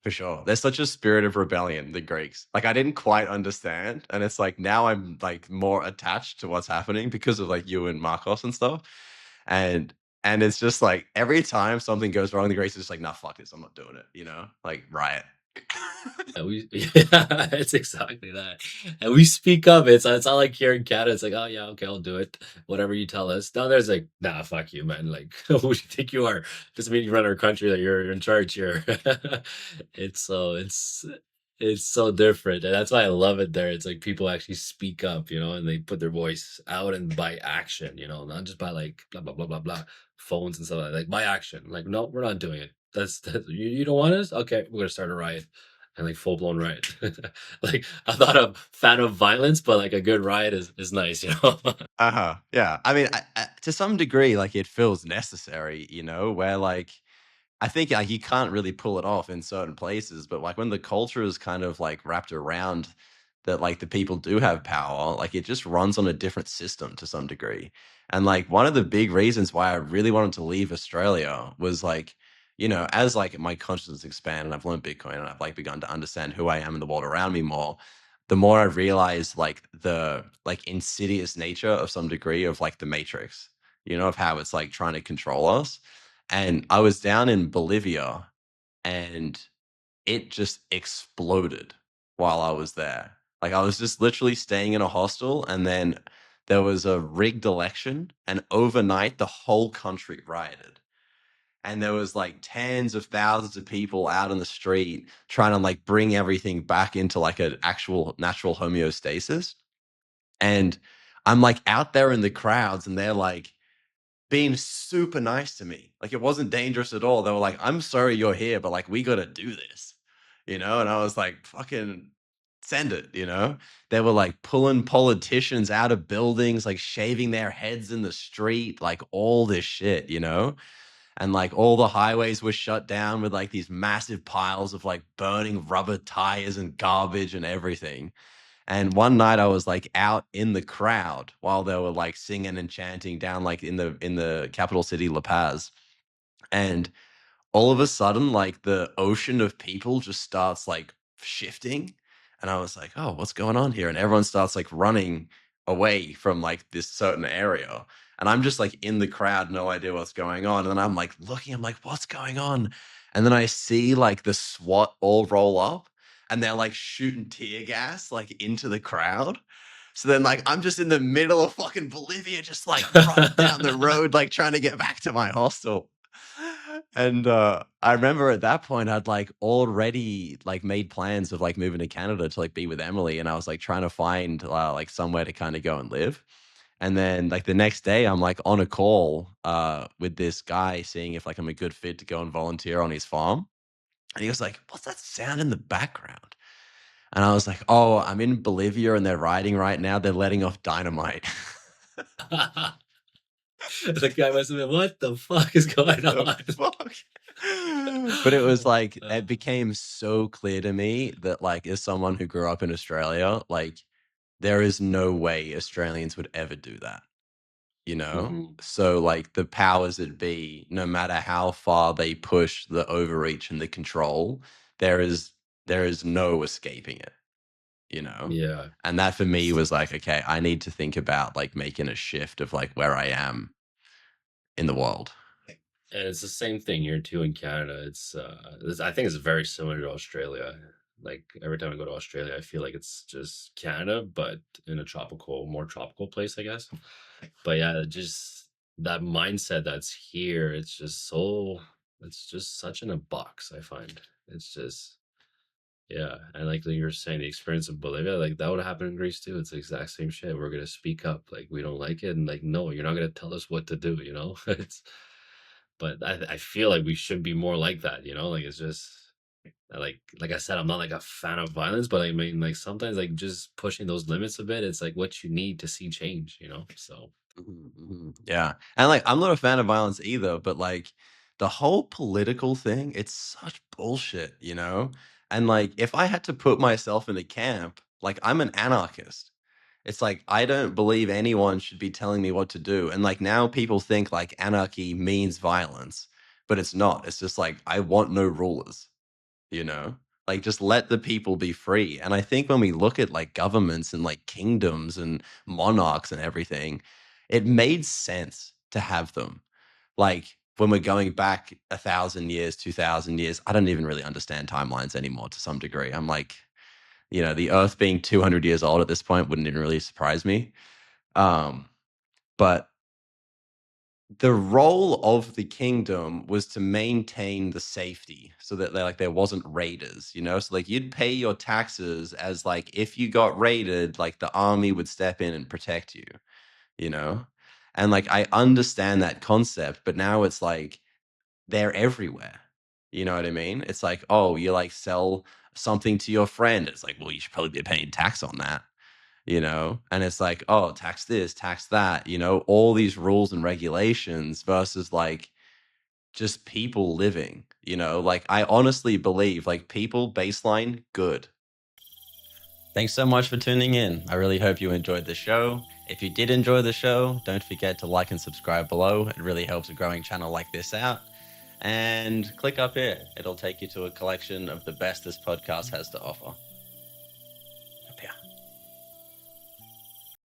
For sure. There's such a spirit of rebellion, the Greeks. Like I didn't quite understand. And it's like now I'm like more attached to what's happening because of like you and Marcos and stuff. And and it's just like every time something goes wrong, the Greeks is just like, nah, fuck this, I'm not doing it, you know? Like riot. And we yeah, it's exactly that. And we speak up. It's not like here in Canada, it's like, oh yeah, okay, I'll do it. Whatever you tell us. Down there's like, nah, fuck you, man. Like, who do you think you are? Doesn't mean you run our country that you're in charge here. it's so it's so different. And that's why I love it there. It's like people actually speak up, and they put their voice out and by action, not just by like blah blah blah blah blah phones and stuff like by action. Like, no, we're not doing it. That's you don't want us? Okay, we're gonna start a riot and like full blown riot. Like I'm not a fan of violence, but like a good riot is nice, you know. Uh-huh. Yeah. I mean, to some degree, like it feels necessary, you know, where like I think like you can't really pull it off in certain places, but like when the culture is kind of like wrapped around that, like the people do have power, like it just runs on a different system to some degree. And like one of the big reasons why I really wanted to leave Australia was like, as like my consciousness expanded and I've learned Bitcoin and I've like begun to understand who I am in the world around me more, the more I realized like the like insidious nature of some degree of like the matrix, of how it's like trying to control us. And I was down in Bolivia and it just exploded while I was there. Like I was just literally staying in a hostel and then there was a rigged election and overnight the whole country rioted. And there was like tens of thousands of people out on the street trying to like bring everything back into like an actual natural homeostasis. And I'm like out there in the crowds and they're like being super nice to me. Like it wasn't dangerous at all. They were like, "I'm sorry you're here, but like we got to do this." And I was like, "Fucking send it," They were like pulling politicians out of buildings, like shaving their heads in the street, like all this shit. And like all the highways were shut down with like these massive piles of like burning rubber tires and garbage and everything. And one night I was like out in the crowd while they were like singing and chanting down like in the capital city La Paz. And all of a sudden like the ocean of people just starts like shifting and I was like, "Oh, what's going on here?" And everyone starts like running away from like this certain area. And I'm just like in the crowd, no idea what's going on. And then I'm like looking, I'm like, "What's going on?" And then I see like the SWAT all roll up and they're like shooting tear gas like into the crowd. So then like I'm just in the middle of fucking Bolivia, just like running down the road, like trying to get back to my hostel. And I remember at that point I'd like already like made plans of like moving to Canada to like be with Emily, and I was like trying to find like somewhere to kind of go and live. And then like the next day I'm like on a call with this guy seeing if like I'm a good fit to go and volunteer on his farm. And he was like, "What's that sound in the background?" And I was like, "Oh, I'm in Bolivia and they're riding right now. They're letting off dynamite." The guy must have been, what the fuck is going The on? fuck? But it was like Uh, it became so clear to me that like as someone who grew up in Australia, like there is no way Australians would ever do that, you know? mhm. So like the powers that be, no matter how far they push the overreach and the control, there is there is no escaping it. Yeah. And that for me was like, okay, I need to think about like making a shift of like where I am in the world. And it's the same thing here too in Canada. I think it's very similar to Australia. Like every time I go to Australia, I feel like it's just Canada, but in a more tropical place, I guess. But yeah, just that mindset that's here, it's just such in a box, I find. It's just, yeah. And like you were saying, the experience of Bolivia, like that would happen in Greece too. It's the exact same shit. We're gonna speak up, like we don't like it, and like no, you're not gonna tell us what to do, you know? It's but I feel like we should be more like that, like it's just like I said, I'm not like a fan of violence, but I mean like sometimes like just pushing those limits a bit, it's like what you need to see change. So Mhm, mhm. Yeah. And like I'm not a fan of violence either, but like the whole political thing, it's such bullshit. And like if I had to put myself in a camp, like I'm an anarchist. It's like I don't believe anyone should be telling me what to do. And like now people think like anarchy means violence, but it's not. It's just like I want no rulers. you know? Like, just let the people be free. And I think when we look at like governments and like kingdoms and monarchs and everything, it made sense to have them. Like, when we're going back 1,000 years, 2,000 years, I don't even really understand timelines anymore to some degree. I'm like, the Earth being 200 years old at this point wouldn't even really surprise me. Um, but the role of the kingdom was to maintain the safety so that there wasn't raiders, so like you'd pay your taxes as like if you got raided, like the army would step in and protect you, you know and like I understand that concept, but now it's like they're everywhere. You know what I mean? It's like, oh, you like sell something to your friend, it's like, well, you should probably be paying tax on that. And it's like, oh, tax this, tax that, all these rules and regulations versus like just people living, like I honestly believe like people baseline good. Thanks so much for tuning in. I really hope you enjoyed the show. If you did enjoy the show, don't forget to like and subscribe below. It really helps a growing channel like this out. And click up here, it'll take you to a collection of the best this podcast has to offer.